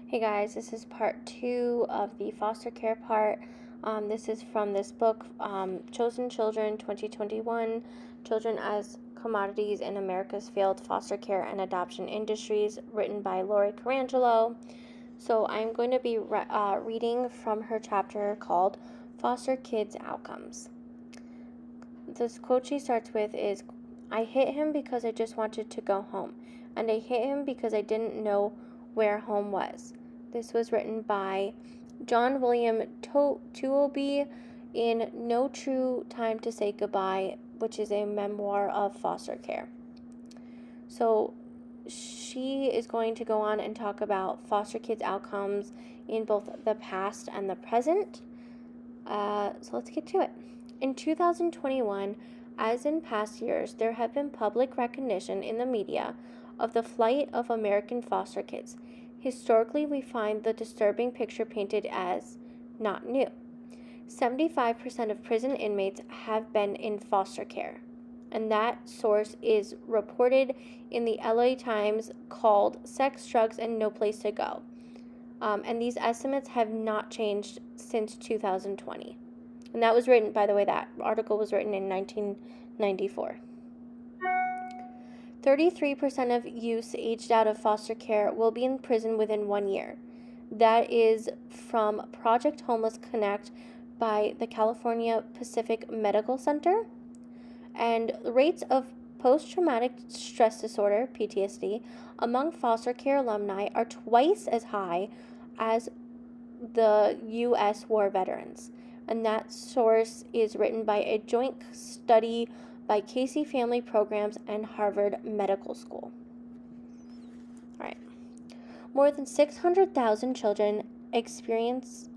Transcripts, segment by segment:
Hey guys, this is part 2 of the foster care part. This is from this book, Chosen Children 2021, Children as Commodities in America's Failed Foster Care and Adoption Industries, written by Lori Carangelo. So I'm going to be reading from her chapter called Foster Kids Outcomes. This quote she starts with is, "I hit him because I just wanted to go home, and I hit him because I didn't know where home was." This was written by John William Tuoby in No True Time to Say Goodbye, which is a memoir of foster care. So she is going to go on and talk about foster kids' outcomes in both the past and the present. So let's get to it. In 2021, as in past years, there have been public recognition in the media of the flight of American foster kids. Historically, we find the disturbing picture painted as not new. 75% of prison inmates have been in foster care, and that source is reported in the LA Times called Sex, Drugs, and No Place to Go. And these estimates have not changed since 2020. And that was written, by the way, that article was written in 1994. 33% of youths aged out of foster care will be in prison within 1 year. That is from Project Homeless Connect by the California Pacific Medical Center. And the rates of post-traumatic stress disorder, PTSD, among foster care alumni are twice as high as the U.S. war veterans. And that source is written by a joint study by Casey Family Programs and Harvard Medical School. All right. More than 600,000 children experience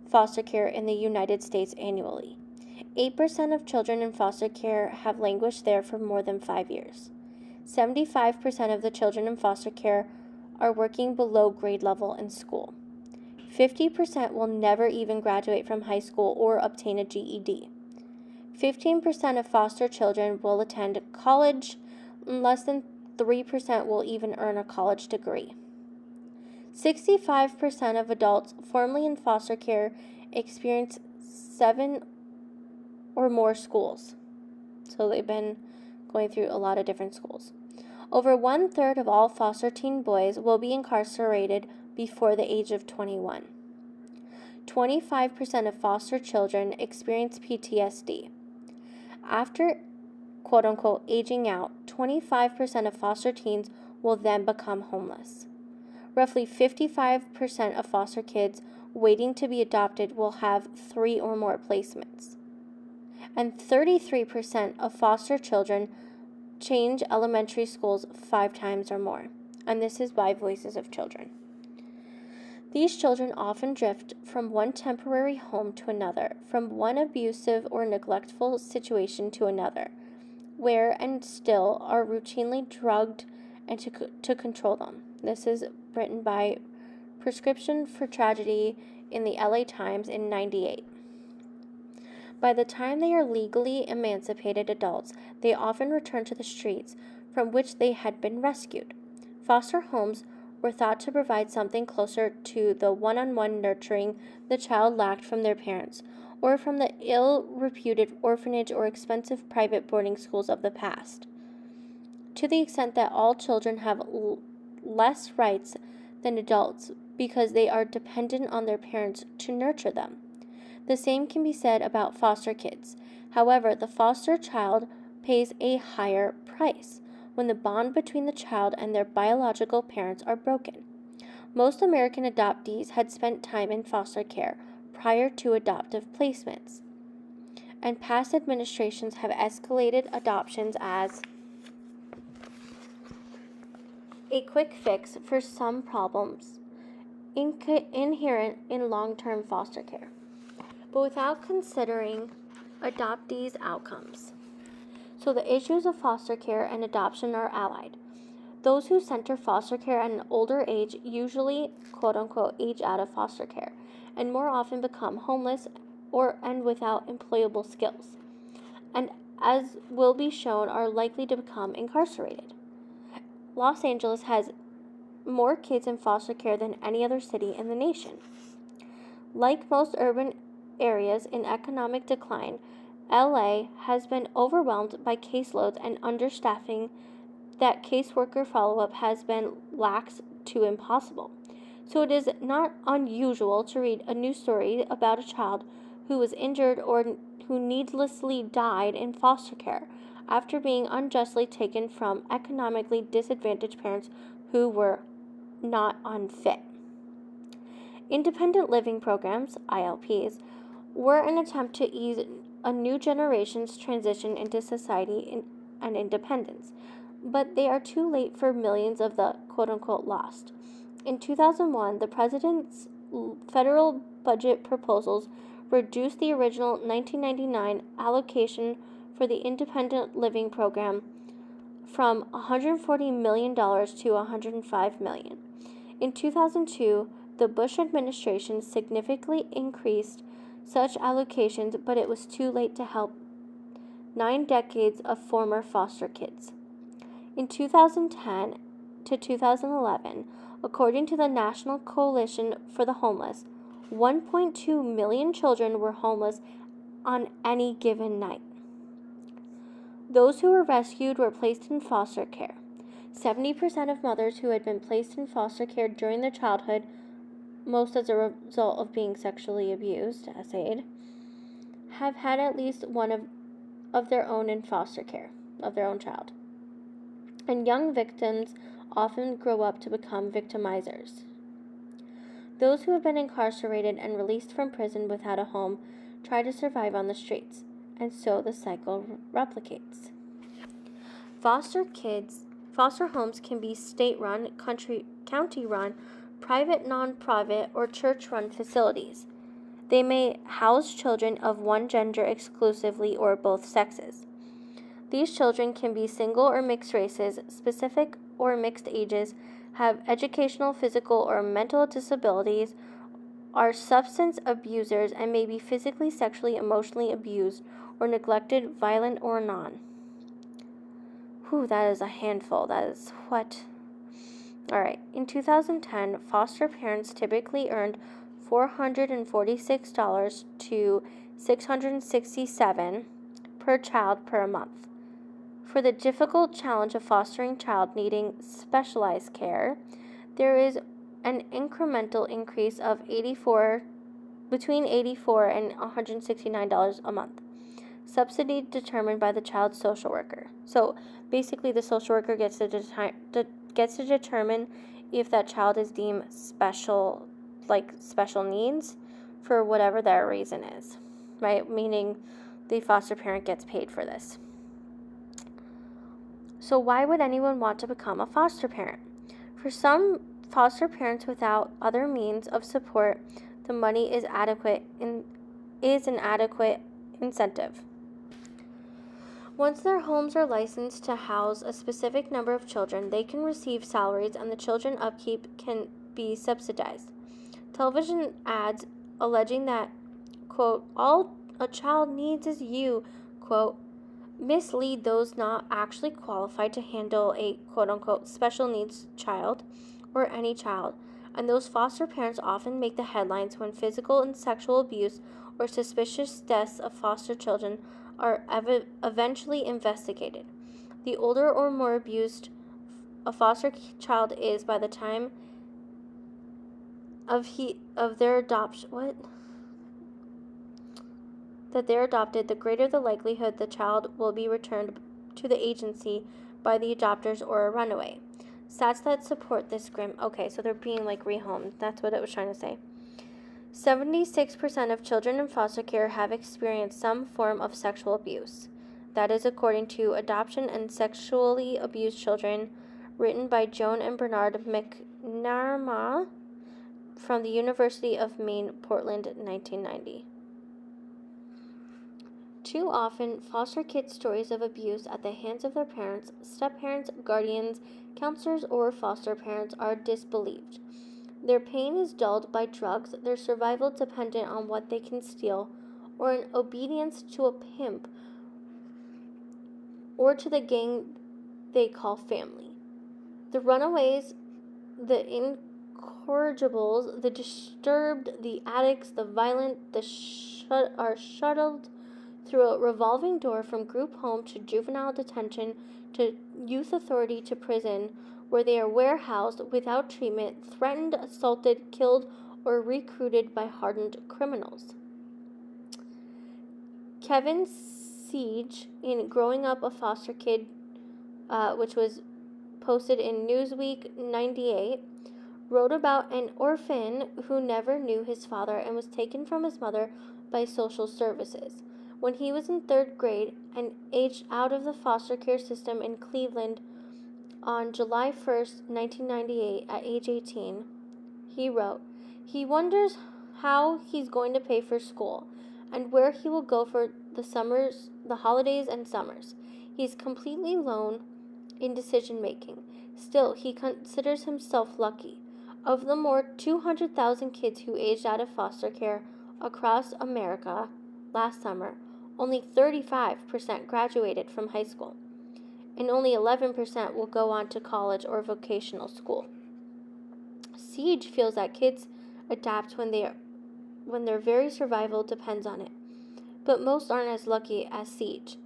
foster care in the United States annually. 8% of children in foster care have languished there for more than 5 years. 75% of the children in foster care are working below grade level in school. 50% will never even graduate from high school or obtain a GED. 15% of foster children will attend college, and less than 3% will even earn a college degree. 65% of adults formerly in foster care experience 7 or more schools. So they've been going through a lot of different schools. Over 1/3 of all foster teen boys will be incarcerated before the age of 21. 25% of foster children experience PTSD. After, quote-unquote, aging out, 25% of foster teens will then become homeless. Roughly 55% of foster kids waiting to be adopted will have 3 or more placements. And 33% of foster children change elementary schools 5 times or more. And this is by Voices of Children. These children often drift from one temporary home to another, from one abusive or neglectful situation to another, where and still are routinely drugged and to control them. This is written by Prescription for Tragedy in the LA Times in 1998. By the time they are legally emancipated adults, they often return to the streets from which they had been rescued. Foster homes were thought to provide something closer to the one-on-one nurturing the child lacked from their parents, or from the ill-reputed orphanage or expensive private boarding schools of the past. To the extent that all children have less rights than adults because they are dependent on their parents to nurture them. The same can be said about foster kids. However, the foster child pays a higher price when the bond between the child and their biological parents are broken. Most American adoptees had spent time in foster care prior to adoptive placements, and past administrations have escalated adoptions as a quick fix for some problems inherent in long-term foster care, but without considering adoptees' outcomes. So the issues of foster care and adoption are allied. Those who center foster care at an older age usually, quote-unquote, age out of foster care, and more often become homeless and without employable skills, and as will be shown, are likely to become incarcerated. Los Angeles has more kids in foster care than any other city in the nation. Like most urban areas in economic decline, LA has been overwhelmed by caseloads and understaffing that caseworker follow-up has been lax to impossible. So it is not unusual to read a news story about a child who was injured or who needlessly died in foster care after being unjustly taken from economically disadvantaged parents who were not unfit. Independent living programs, ILPs, were an attempt to ease a new generation's transition into society and independence, but they are too late for millions of the quote-unquote lost. In 2001, the president's federal budget proposals reduced the original 1999 allocation for the independent living program from $140 million to $105 million. In 2002, the Bush administration significantly increased such allocations, but it was too late to help 9 decades of former foster kids. In 2010 to 2011, according to the National Coalition for the Homeless, 1.2 million children were homeless on any given night. Those who were rescued were placed in foster care. 70% of mothers who had been placed in foster care during their childhood, most as a result of being sexually abused, as aid, have had at least one of their own in foster care, of their own child. And young victims often grow up to become victimizers. Those who have been incarcerated and released from prison without a home try to survive on the streets, and so the cycle replicates. Foster homes can be state-run, county-run, private, non-profit, or church-run facilities. They may house children of one gender exclusively or both sexes. These children can be single or mixed races, specific or mixed ages, have educational, physical, or mental disabilities, are substance abusers, and may be physically, sexually, emotionally abused or neglected, violent, or non. That is a handful. That is what? Alright, in 2010, foster parents typically earned $446 to $667 per child per month. For the difficult challenge of fostering a child needing specialized care, there is an incremental increase of between $84 and $169 a month. Subsidy determined by the child's social worker. So basically, the social worker gets to determine if that child is deemed special needs for whatever their reason is, right? Meaning the foster parent gets paid for this. So why would anyone want to become a foster parent? For some foster parents without other means of support, the money is an adequate incentive. Once their homes are licensed to house a specific number of children, they can receive salaries and the children upkeep can be subsidized. Television ads alleging that, quote, all a child needs is you, quote, mislead those not actually qualified to handle a quote-unquote special needs child or any child, and those foster parents often make the headlines when physical and sexual abuse or suspicious deaths of foster children are eventually investigated. The older or more abused a foster child is by the time they're adopted, the greater the likelihood the child will be returned to the agency by the adopters or a runaway. Stats that support this grim. Okay, so they're being rehomed. That's what it was trying to say. 76% of children in foster care have experienced some form of sexual abuse. That is according to Adoption and Sexually Abused Children, written by Joan and Bernard McNamara from the University of Maine, Portland, 1990. Too often, foster kids' stories of abuse at the hands of their parents, step-parents, guardians, counselors, or foster parents are disbelieved. Their pain is dulled by drugs, their survival dependent on what they can steal, or in obedience to a pimp, or to the gang they call family. The runaways the incorrigibles, the disturbed, the addicts, the violent, are shuttled through a revolving door from group home to juvenile detention to youth authority to prison, where they are warehoused without treatment, threatened, assaulted, killed, or recruited by hardened criminals. Kevin Siege, in Growing Up a Foster Kid, which was posted in Newsweek 98, wrote about an orphan who never knew his father and was taken from his mother by social services. When he was in 3rd grade and aged out of the foster care system in Cleveland on July 1st, 1998, at age 18, he wrote, he wonders how he's going to pay for school and where he will go for the holidays and summers. He's completely alone in decision making. Still, he considers himself lucky. Of the more 200,000 kids who aged out of foster care across America last summer, only 35% graduated from high school, and only 11% will go on to college or vocational school. Siege feels that kids adapt when their very survival depends on it, but most aren't as lucky as Siege,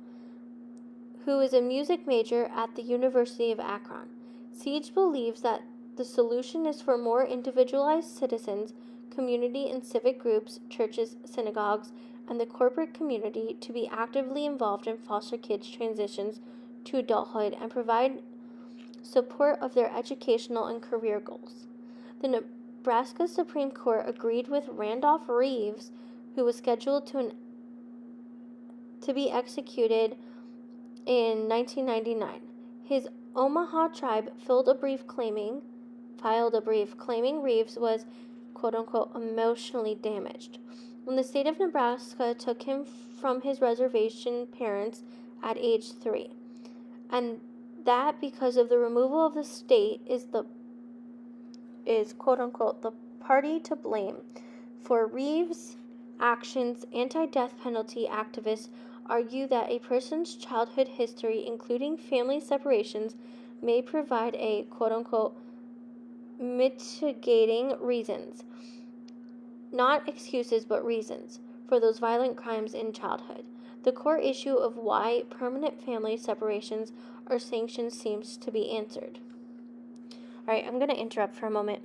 who is a music major at the University of Akron. Siege believes that the solution is for more individualized citizens, community and civic groups, churches, synagogues, and the corporate community to be actively involved in foster kids' transitions to adulthood and provide support of their educational and career goals. The Nebraska Supreme Court agreed with Randolph Reeves, who was scheduled to be executed in 1999. His Omaha tribe filed a brief claiming Reeves was, quote-unquote, emotionally damaged when the state of Nebraska took him from his reservation parents at age 3, and that because of the removal of the state is quote-unquote the party to blame for Reeves' actions. Anti-death penalty activists argue that a person's childhood history, including family separations, may provide a quote-unquote mitigating reasons, not excuses but reasons, for those violent crimes in childhood. The core issue of why permanent family separations are sanctioned seems to be answered. Alright, I'm going to interrupt for a moment.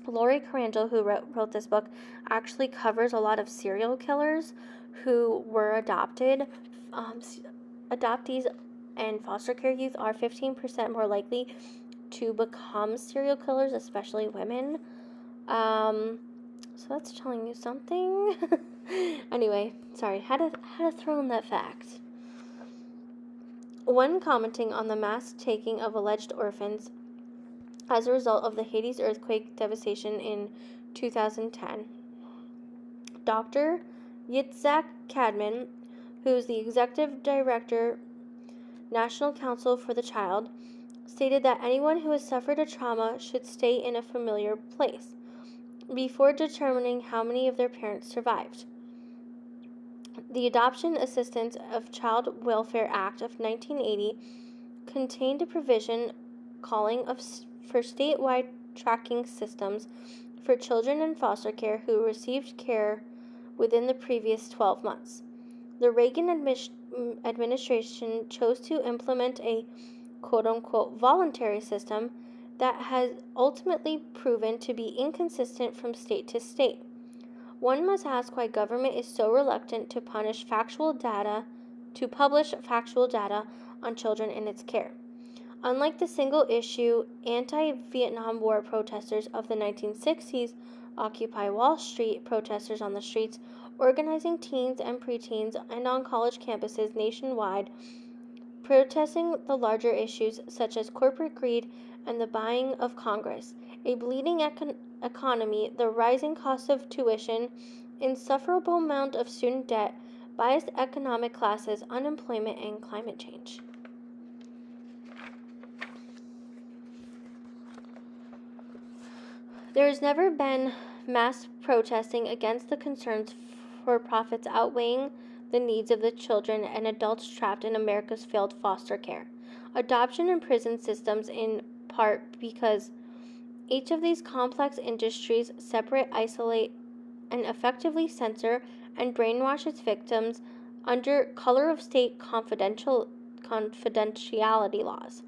Lori Carangel, who wrote this book, actually covers a lot of serial killers who were adopted. Adoptees and foster care youth are 15% more likely to become serial killers, especially women. So that's telling you something. Anyway, sorry, had to throw in that fact. When commenting on the mass taking of alleged orphans as a result of the Haiti earthquake devastation in 2010, Dr. Yitzhak Kadman, who is the executive director, National Council for the Child, stated that anyone who has suffered a trauma should stay in a familiar place before determining how many of their parents survived. The Adoption Assistance of Child Welfare Act of 1980 contained a provision calling for statewide tracking systems for children in foster care who received care within the previous 12 months. The Reagan administration chose to implement a quote-unquote voluntary system that has ultimately proven to be inconsistent from state to state. One must ask why government is so reluctant to publish factual data on children in its care. Unlike the single-issue anti-Vietnam War protesters of the 1960s, Occupy Wall Street protesters on the streets, organizing teens and preteens and on college campuses nationwide, protesting the larger issues such as corporate greed and the buying of Congress, a bleeding economy, the rising cost of tuition, insufferable amount of student debt, biased economic classes, unemployment, and climate change. There has never been mass protesting against the concerns for profits outweighing the needs of the children and adults trapped in America's failed foster care, adoption, and prison systems, in part because Each of these complex industries separate, isolate, and effectively censor and brainwash its victims under color of state confidentiality laws.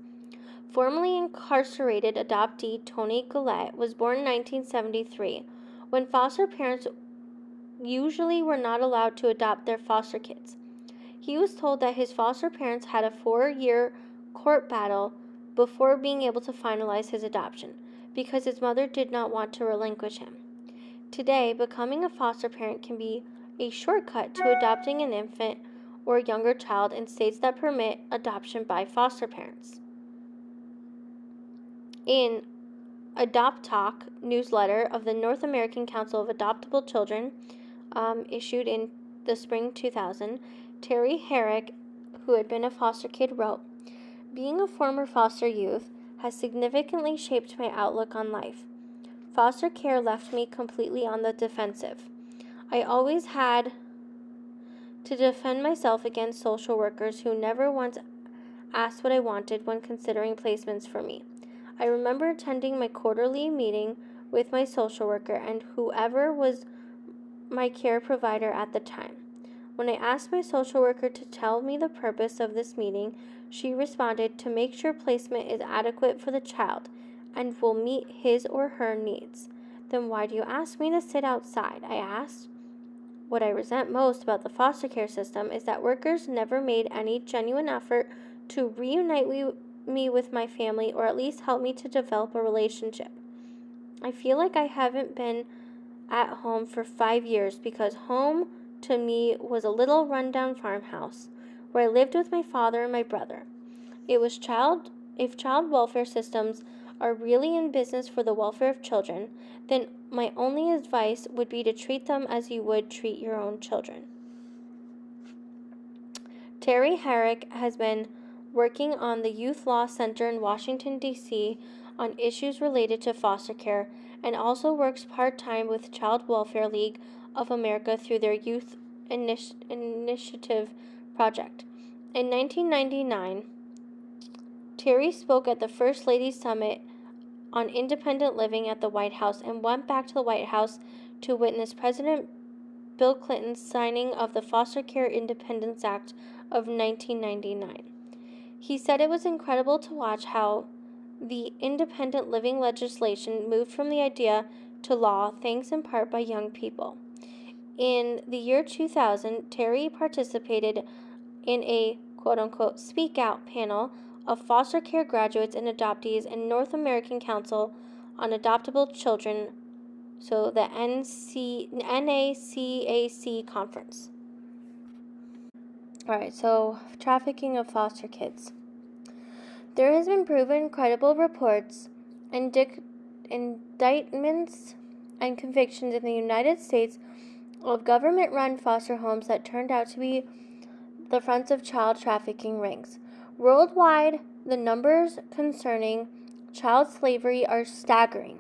Formerly incarcerated adoptee Tony Collette was born in 1973, when foster parents usually were not allowed to adopt their foster kids. He was told that his foster parents had a 4-year court battle before being able to finalize his adoption, because his mother did not want to relinquish him. Today, becoming a foster parent can be a shortcut to adopting an infant or younger child in states that permit adoption by foster parents. In Adopt Talk newsletter of the North American Council of Adoptable Children, issued in the spring 2000, Terry Herrick, who had been a foster kid, wrote, "Being a former foster youth has significantly shaped my outlook on life. Foster care left me completely on the defensive. I always had to defend myself against social workers who never once asked what I wanted when considering placements for me. I remember attending my quarterly meeting with my social worker and whoever was my care provider at the time. When I asked my social worker to tell me the purpose of this meeting, she responded, to make sure placement is adequate for the child and will meet his or her needs. Then why do you ask me to sit outside?" I asked. "What I resent most about the foster care system is that workers never made any genuine effort to reunite me with my family, or at least help me to develop a relationship. I feel like I haven't been at home for 5 years because home to me was a little rundown farmhouse where I lived with my father and my brother. If child welfare systems are really in business for the welfare of children, then my only advice would be to treat them as you would treat your own children." Terry Herrick has been working on the Youth Law Center in Washington, D.C. on issues related to foster care, and also works part-time with Child Welfare League of America through their Youth Initiative project. In 1999, Terry spoke at the First Ladies Summit on independent living at the White House and went back to the White House to witness President Bill Clinton's signing of the Foster Care Independence Act of 1999. He said it was incredible to watch how the independent living legislation moved from the idea to law, thanks in part by young people. In the year 2000, Terry participated in a quote-unquote speak out panel of foster care graduates and adoptees in North American Council on Adoptable Children, so the NACAC conference. Alright, so trafficking of foster kids. There has been proven credible reports, indictments, and convictions in the United States of government-run foster homes that turned out to be the fronts of child trafficking rings. Worldwide, the numbers concerning child slavery are staggering.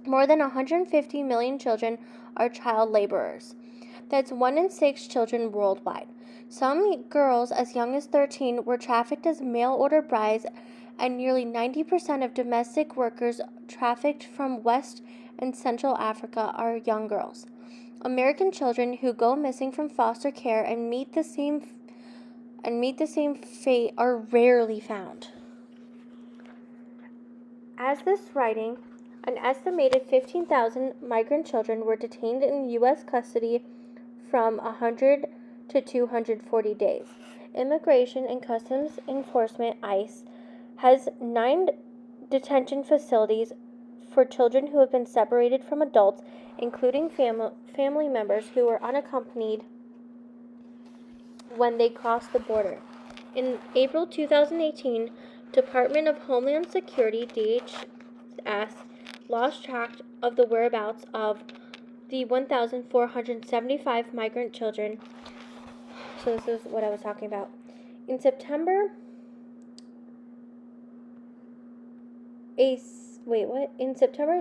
More than 150 million children are child laborers. That's 1 in 6 children worldwide. Some girls as young as 13 were trafficked as mail-order brides, and nearly 90% of domestic workers trafficked from West and Central Africa are young girls. American children who go missing from foster care and meet the same fate are rarely found. As this writing, an estimated 15,000 migrant children were detained in U.S. custody from 100 to 240 days. Immigration and Customs Enforcement, ICE, has 9 detention facilities for children who have been separated from adults, including family members who were unaccompanied when they crossed the border. In April 2018, Department of Homeland Security, DHS, lost track of the whereabouts of the 1,475 migrant children. So this is what I was talking about. In September, a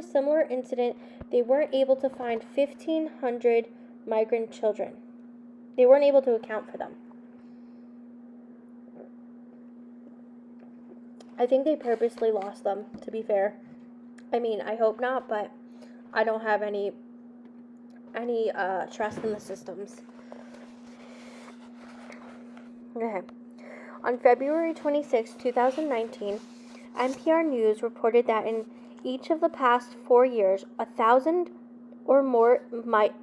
similar incident, they weren't able to find 1,500 migrant children. They weren't able to account for them. I think they purposely lost them, to be fair. I mean, I hope not, but I don't have any trust in the systems. Okay. On February 26, 2019, NPR News reported that in each of the past 4 years, 1,000 or more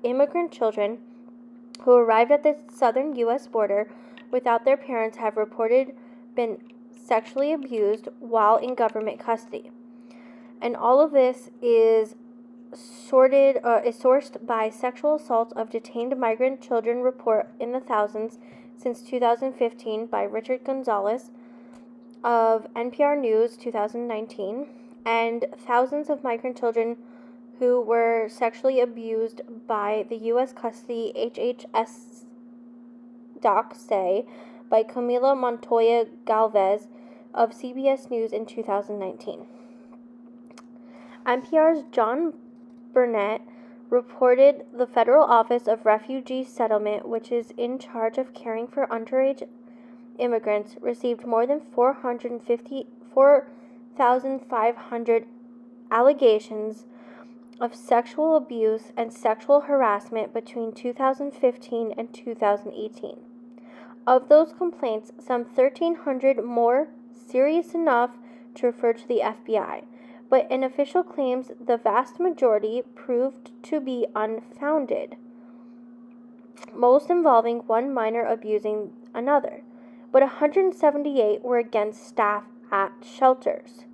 immigrant children who arrived at the southern U.S. border without their parents have reported been sexually abused while in government custody. And all of this is sourced by Sexual Assault of Detained Migrant Children report in the thousands since 2015 by Richard Gonzalez of NPR News 2019, and thousands of migrant children who were sexually abused by the U.S. custody HHS docs say by Camila Montoya Galvez of CBS News in 2019. NPR's John Burnett reported the Federal Office of Refugee Settlement, which is in charge of caring for underage immigrants, received more than 4,500 allegations of sexual abuse and sexual harassment between 2015 and 2018. Of those complaints, some 1,300 more serious enough to refer to the FBI, but in official claims, the vast majority proved to be unfounded, most involving one minor abusing another, but 178 were against staff at shelters.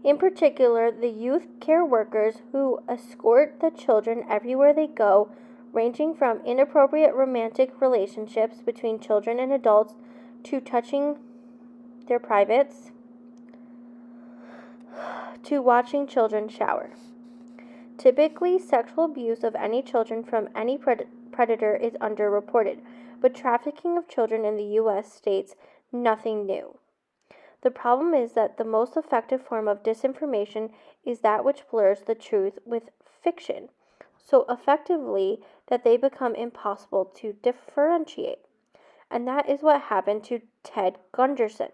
In particular, the youth care workers who escort the children everywhere they go, ranging from inappropriate romantic relationships between children and adults to touching their privates to watching children shower. Typically, sexual abuse of any children from any predator is underreported, but trafficking of children in the U.S. states nothing new. The problem is that the most effective form of disinformation is that which blurs the truth with fiction, so effectively that they become impossible to differentiate. And that is what happened to Ted Gunderson.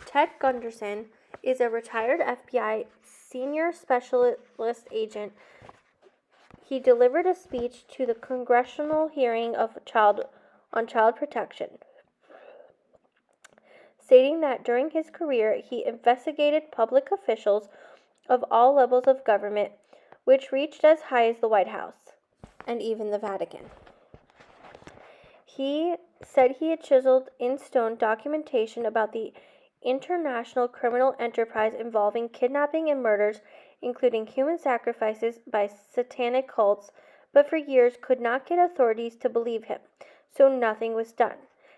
Ted Gunderson is a retired FBI senior specialist agent. He delivered a speech to the congressional hearing on child protection, stating that during his career he investigated public officials of all levels of government, which reached as high as the White House and even the Vatican. He said he had chiseled in stone documentation about the international criminal enterprise involving kidnapping and murders, including human sacrifices by satanic cults, but for years could not get authorities to believe him, so nothing was done,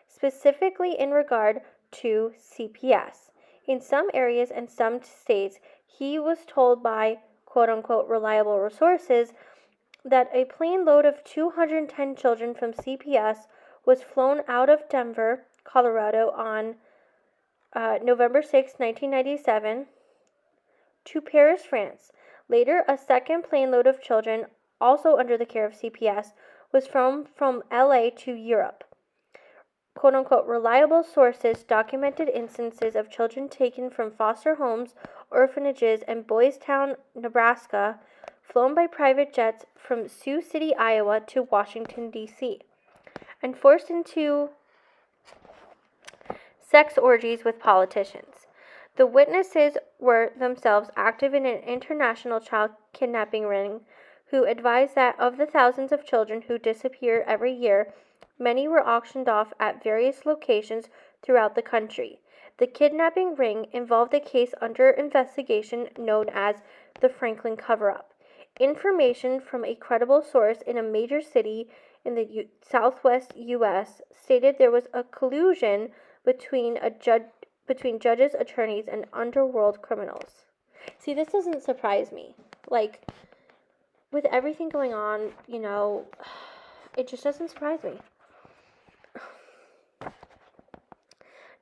specifically in regard to CPS. In some areas and some states, he was told by quote-unquote reliable sources that a plane load of 210 children from CPS was flown out of Denver, Colorado on November 6, 1997, to Paris, France. Later, a second plane load of children, also under the care of CPS, was flown from LA to Europe. Quote-unquote reliable sources documented instances of children taken from foster homes, orphanages, and Boys Town, Nebraska, flown by private jets from Sioux City, Iowa to Washington, D.C., and forced into sex orgies with politicians. The witnesses were themselves active in an international child kidnapping ring, who advised that of the thousands of children who disappear every year, many were auctioned off at various locations throughout the country. The kidnapping ring involved a case under investigation known as the Franklin Cover-Up. Information from a credible source in a major city in the southwest U.S. stated there was a collusion between judges, attorneys, and underworld criminals. See, this doesn't surprise me. Like, with everything going on, it just doesn't surprise me.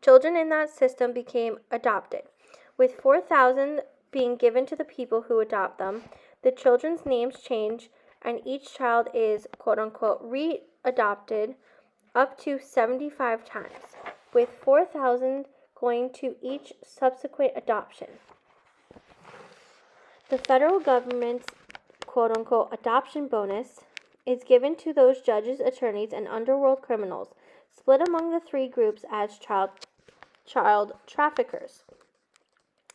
Children in that system became adopted, with 4,000 being given to the people who adopt them. The children's names change, and each child is, quote-unquote, re-adopted up to 75 times, with 4,000 going to each subsequent adoption. The federal government's quote-unquote adoption bonus is given to those judges, attorneys, and underworld criminals, split among the three groups as child traffickers,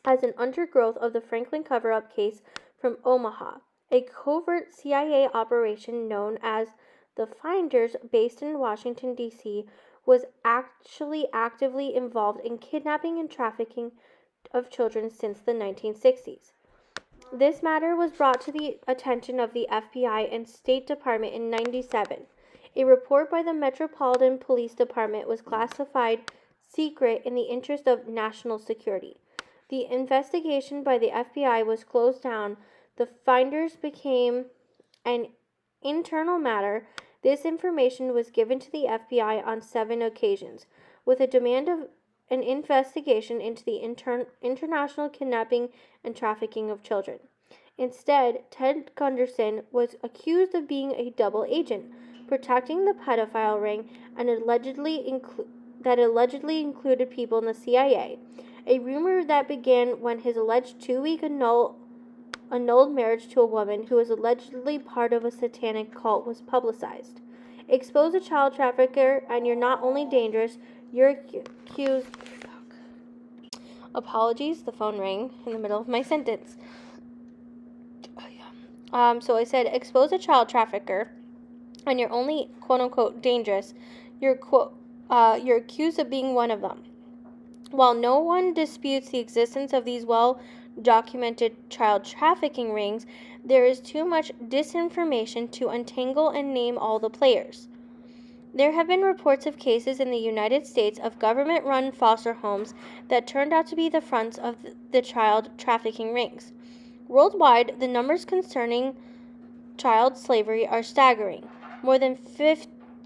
as an undergrowth of the Franklin cover-up case from Omaha, a covert CIA operation known as the Finders, based in Washington, D.C., was actually actively involved in kidnapping and trafficking of children since the 1960s. This matter was brought to the attention of the FBI and State Department in 1997. A report by the Metropolitan Police Department was classified secret in the interest of national security. The investigation by the FBI was closed down. The Finders became an internal matter. This information was given to the FBI on 7 occasions, with a demand of an investigation into the international kidnapping and trafficking of children. Instead, Ted Gunderson was accused of being a double agent, protecting the pedophile ring and allegedly included people in the CIA, a rumor that began when his alleged 2-week annulled marriage to a woman who was allegedly part of a satanic cult was publicized. Expose a child trafficker and you're not only dangerous, you're accused. Apologies, the phone rang in the middle of my sentence. So I said, expose a child trafficker and you're only quote-unquote dangerous, you're accused of being one of them. While no one disputes the existence of these well-documented child trafficking rings, there is too much disinformation to untangle and name all the players. There have been reports of cases in the United States of government-run foster homes that turned out to be the fronts of the child trafficking rings. Worldwide, the numbers concerning child slavery are staggering. More than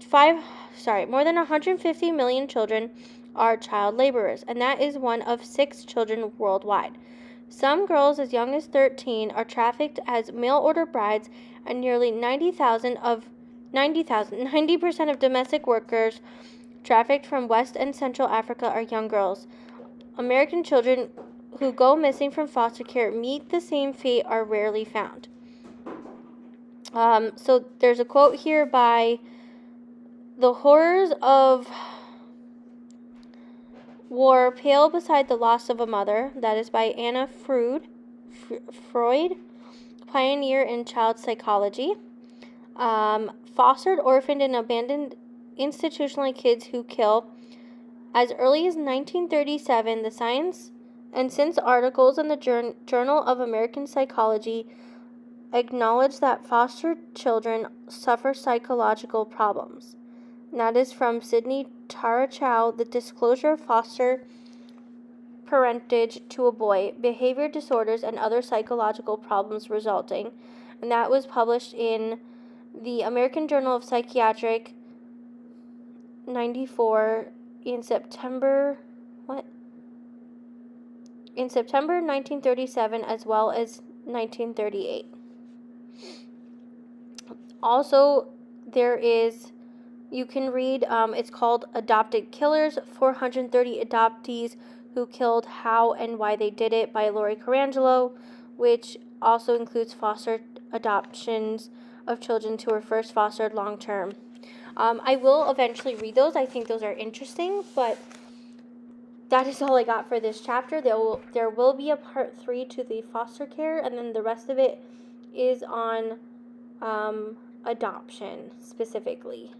150 million children are child laborers, and that is 1 of 6 children worldwide. Some girls as young as 13 are trafficked as mail-order brides, and nearly 90% of domestic workers trafficked from West and Central Africa are young girls. American children who go missing from foster care meet the same fate are rarely found. So there's a quote here by The Horrors of War Pale Beside the Loss of a Mother. That is by Anna Freud, pioneer in child psychology. Fostered, orphaned, and abandoned institutionally kids who kill. As early as 1937, the Science and Sense articles in the Journal of American Psychology acknowledge that foster children suffer psychological problems. And that is from Sidney Tarachow, The Disclosure of Foster Parentage to a Boy, Behavior Disorders and Other Psychological Problems Resulting. And that was published in the American Journal of Psychiatric 94 in September 1937 as well as 1938. Also, you can read, it's called Adopted Killers, 430 Adoptees Who Killed, How and Why They Did It by Lori Carangelo, which also includes foster adoptions of children who were first fostered long-term. I will eventually read those. I think those are interesting, but that is all I got for this chapter. There will be a part 3 to the foster care, and then the rest of it is on adoption specifically.